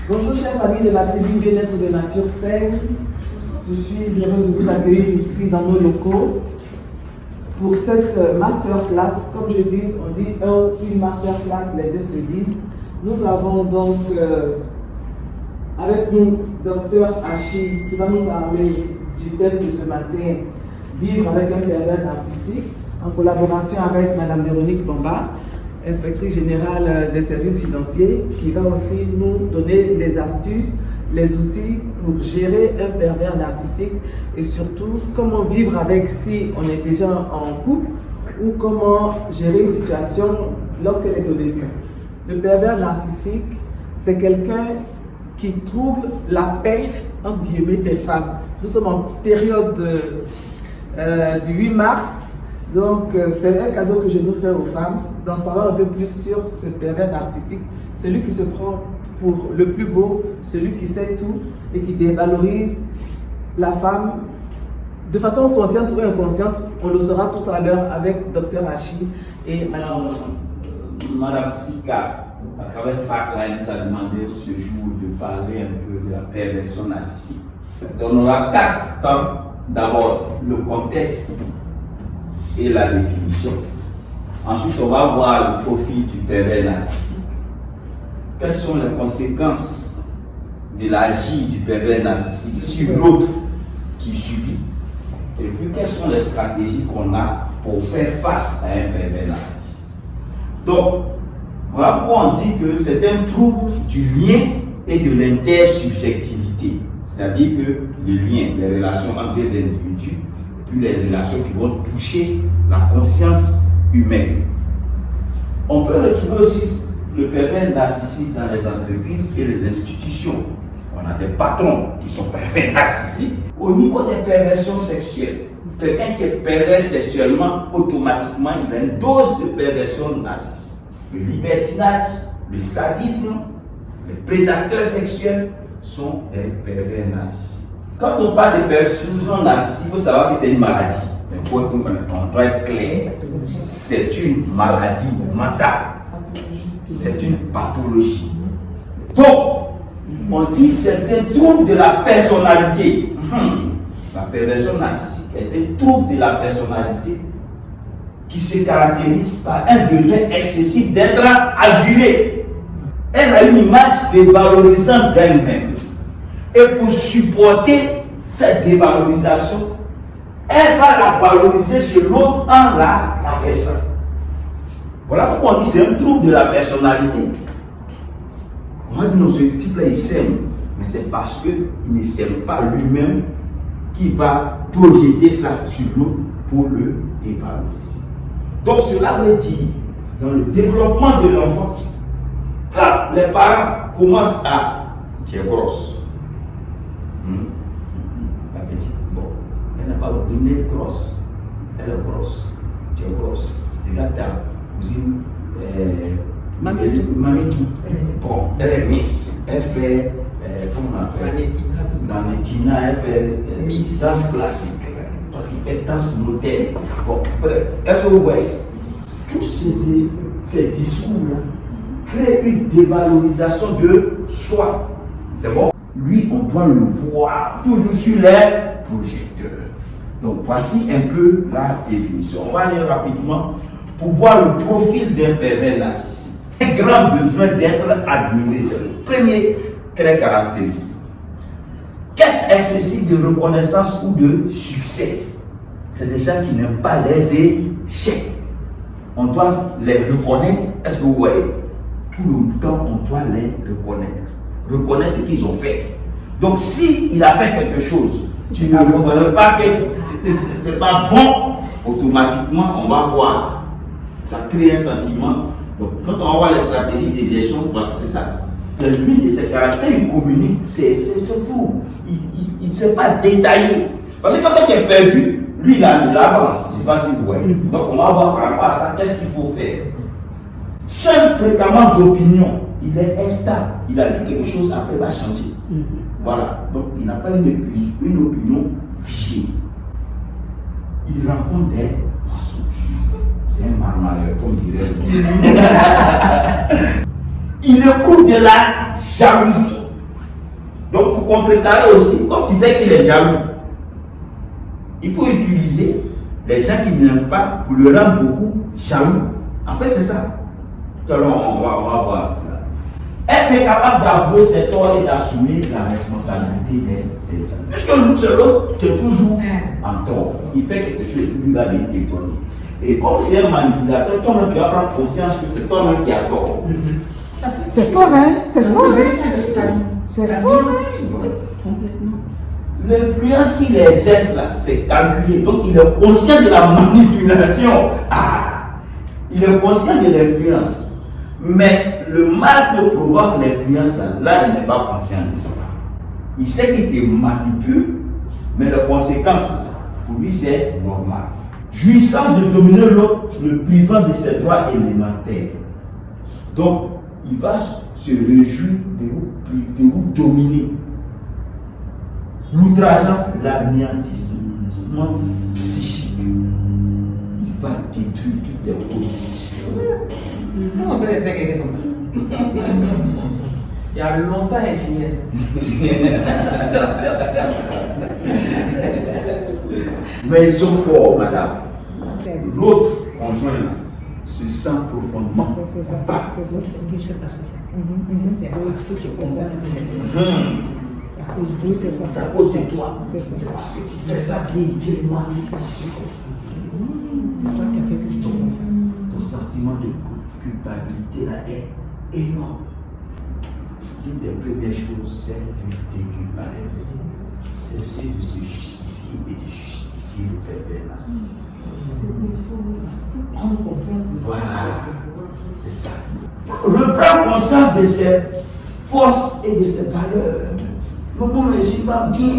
Bonjour chers amis de la tribu Bien-être de Nature Saine. Je suis heureuse de vous accueillir ici dans nos locaux pour cette masterclass. Comme je dis, on dit une masterclass, les deux se disent. Nous avons donc avec nous Dr Hachi qui va nous parler du thème de ce matin, vivre avec un pervers narcissique, en collaboration avec Madame Véronique Lomba, inspectrice générale des services financiers, qui va aussi nous donner les astuces, les outils pour gérer un pervers narcissique et surtout comment vivre avec si on est déjà en couple ou comment gérer une situation lorsqu'elle est au début. Le pervers narcissique, c'est quelqu'un qui trouble la paix entre guillemets des femmes. Nous sommes en période du 8 mars. Donc, c'est un cadeau que je nous fais aux femmes, d'en savoir un peu plus sur ce pervers narcissique, celui qui se prend pour le plus beau, celui qui sait tout et qui dévalorise la femme de façon consciente ou inconsciente. On le saura tout à l'heure avec Dr Hachi et Madame. Madame Sika, à travers ce pack-là, nous a demandé ce jour de parler un peu de la perversion narcissique. Donc, on aura 4 temps. D'abord, le contexte et la définition. Ensuite, on va voir le profil du pervers narcissique. Quelles sont les conséquences de l'agir du pervers narcissique sur l'autre qui subit? Et puis, quelles sont les stratégies qu'on a pour faire face à un pervers narcissique? Donc, voilà pourquoi on dit que c'est un trouble du lien et de l'intersubjectivité. C'est-à-dire que le lien, les relations entre des individus, puis les relations qui vont toucher la conscience humaine. On peut retrouver aussi le pervers narcissique dans les entreprises et les institutions. On a des patrons qui sont pervers narcissiques. Au niveau des perversions sexuelles, quelqu'un qui est pervers sexuellement, automatiquement, il a une dose de perversion narcissique. Le libertinage, le sadisme, les prédateurs sexuels sont des pervers narcissiques. Quand on parle de perversion narcissique, il faut savoir que c'est une maladie. On doit être clair. C'est une maladie mentale. C'est une pathologie. Donc, on dit que c'est un trouble de la personnalité. La perversion narcissique est un trouble de la personnalité qui se caractérise par un besoin excessif d'être adulée. Elle a une image dévalorisante d'elle-même. Et pour supporter cette dévalorisation, elle va la valoriser chez l'autre en la rabaissant. Voilà pourquoi on dit que c'est un trouble de la personnalité. On dit non, ce type-là il s'aime, mais c'est parce qu'il ne s'aime pas lui-même qui va projeter ça sur l'autre pour le dévaloriser. Donc cela veut dire, dans le développement de l'enfant, quand les parents commencent à dire grosse, la petite, bon, elle n'a pas une nez grosse, elle est grosse, tu es grosse. Regarde ta cousine, Mamitou. Bon, elle est mince, elle fait, comment on appelle? Mannequinat, elle fait danse classique. Toi qui fais danse moderne. Bon, bref, est-ce que vous voyez? Tous ces discours-là créent une dévalorisation de soi. C'est bon? Lui, on doit le voir toujours sur les projecteurs. Donc, voici un peu la définition. On va aller rapidement pour voir le profil d'un pervers narcissique. Un grand besoin d'être admiré, c'est le premier trait caractéristique. Quête excessive de reconnaissance ou de succès. C'est des gens qui n'aiment pas les échecs. On doit les reconnaître. Est-ce que vous voyez? Tout le temps, on doit les reconnaître. Reconnaître ce qu'ils ont fait. Donc, s'il a fait quelque chose, tu ne reconnais pas que ce n'est pas bon, automatiquement, on va voir. Ça crée un sentiment. Donc, quand on va voir les stratégies de gestion, c'est ça. C'est lui de ses caractères, il communique, c'est fou. Il ne sait pas détailler. Parce que quand tu es perdu, lui, il a de l'avance. Je ne sais pas si vous voyez. Donc, on va voir par rapport à ça, qu'est-ce qu'il faut faire. Change fréquemment d'opinion. Il est instable. Il a dit quelque chose, après il va changer. Voilà. Donc, il n'a pas une opinion figée. Il rencontre des mensonges. C'est un marmailleur, comme dirait. Il éprouve de la jalousie. contrecarrer aussi, comme tu sais qu'il est jaloux, il faut utiliser les gens qui n'aiment pas pour le rendre beaucoup jaloux. En fait, c'est ça. Tout à l'heure, on va voir cela. Être capable d'avouer ses torts et d'assumer la responsabilité de ses actes. Puisque nous, c'est l'autre qui est toujours en tort. Il fait quelque chose et lui va t'étonner. Et comme c'est un manipulateur, toi-même tu vas prendre conscience que c'est toi-même qui as tort. C'est fort, hein? C'est fort. C'est fort. L'influence qu'il exerce là, c'est calculé. Donc il est conscient de la manipulation. Il est conscient de l'influence. Mais le mal que provoque l'influence là, il n'est pas conscient de ça. Il sait qu'il te manipule, mais les conséquences, pour lui, c'est normal. Jouissance de dominer l'autre, le privant de ses droits élémentaires. Donc, il va se réjouir de vous dominer. L'outrageant, l'anéantissement psychique, il va détruire toutes les positions. Comment on peut laisser quelqu'un comme ça? Il y a longtemps infini ça. Mais ils sont forts, madame. L'autre conjoint là, se sent profondément bas. C'est à cause de toi. C'est parce que tu fais ça bien, qu'il manipulation comme ça. C'est toi qui as fait que je te comme ça. Ton sentiment de culpabilité là est énorme. L'une des premières choses, c'est de déculpabiliser. Cesser de se justifier et de justifier le pervers narcissique. Prendre conscience de ça. Voilà, c'est ça. Reprendre conscience de ses forces et de ses valeurs. Non, je suis pas bien.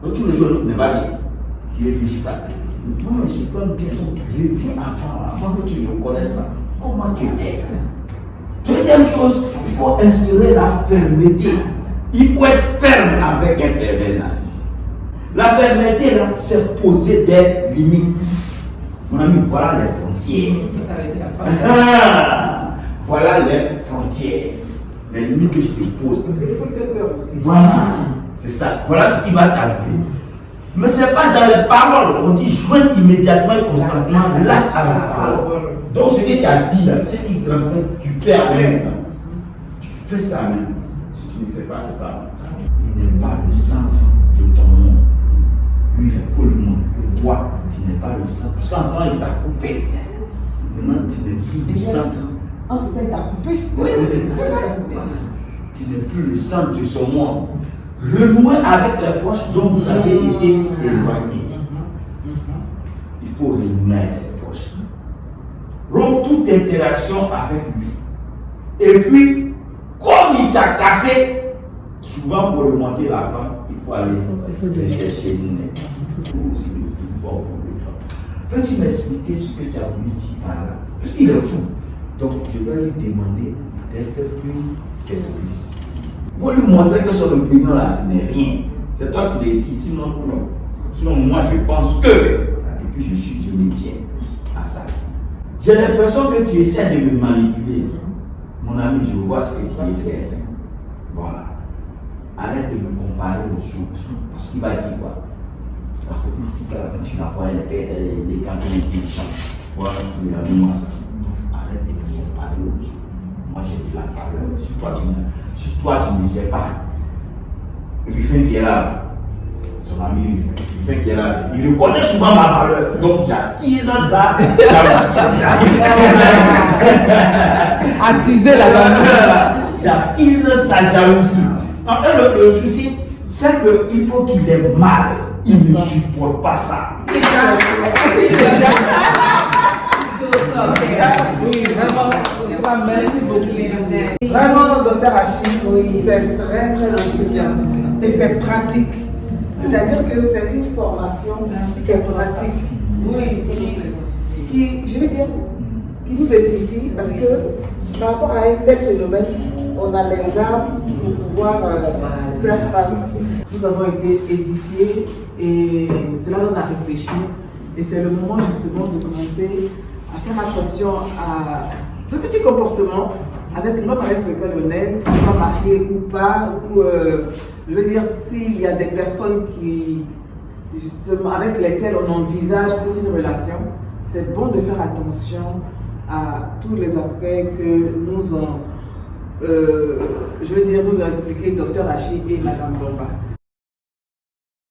Donc, tous les jours, tu n'es pas bien. Tu ne réfléchis pas. Non, je suis pas bien. Donc, reviens avant que tu ne connaisses pas. Comment tu es? Deuxième chose, il faut instaurer la fermeté. Il faut être ferme avec un pervers narcissique. La fermeté, là, c'est poser des limites. Mon ami, voilà les frontières. Voilà les frontières. Les limites que je te pose. Il faut le faire peur aussi. Voilà, c'est ça. Voilà ce qui va t'arriver. Mais ce n'est pas dans les paroles. On dit joindre immédiatement et constamment l'acte à la parole. Donc ce que tu as dit là, ce qui transmet, tu fais en même temps. Tu fais ça même. Si tu ne fais pas, c'est pas. Il n'est pas le centre de ton monde. Lui, il faut le monde. Toi, tu n'es pas le centre. Parce qu'enfant, il t'a coupé. Maintenant, tu n'es plus le centre. En tout cas, il t'a coupé. Oui. Tu n'es plus le centre de son monde. Renouer avec les proches dont vous avez été éloignés. Il faut renouer avec ses proches. Rompre toute interaction avec lui. Et puis, comme il t'a cassé, souvent pour remonter la pente, il faut aller le chercher une aide. Peux-tu m'expliquer ce que tu as voulu dire par là? Parce qu'il est fou. Donc, je vais lui demander d'être plus explicite. Il faut lui montrer que son opinion là, ce n'est rien. C'est toi qui l'as dit, sinon non. Sinon, moi, je pense que. Et puis, je me tiens à ça. J'ai l'impression que tu essaies de me manipuler. Mon ami, je vois ce que tu veux faire. Voilà. Arrête de me comparer aux autres. Parce qu'il va dire quoi? Par contre, ici, quand tu n'as pas les cantons intelligents, toi, tu as dit moi ça. Arrête de me comparer aux autres. Moi, j'ai de la valeur. Si toi, tu ne sais pas, Ruffin qui est là, son ami Ruffin qui est là, il reconnaît souvent ma valeur. Donc, j'attise ça. Attiser la jalousie. J'attise sa jalousie. En fait, le souci, c'est qu'il faut qu'il ait mal. Il ne supporte pas ça. Oui, vraiment, merci beaucoup. Vraiment, docteur Achille, c'est très édifiant. Et c'est pratique. C'est-à-dire que c'est une formation qui est pratique. Oui, qui, je veux dire, qui nous édifie parce que par rapport à un tel phénomène, on a les armes pour pouvoir faire face. Nous avons été édifiés et cela donne à réfléchir. Et c'est le moment justement de commencer à faire attention à de petits comportements avec l'homme avec lequel on est, soit marié ou pas, ou je veux dire, s'il y a des personnes qui, justement, avec lesquelles on envisage toute une relation, c'est bon de faire attention à tous les aspects que nous ont, je veux dire, nous ont expliqué Dr Achille et Madame Domba.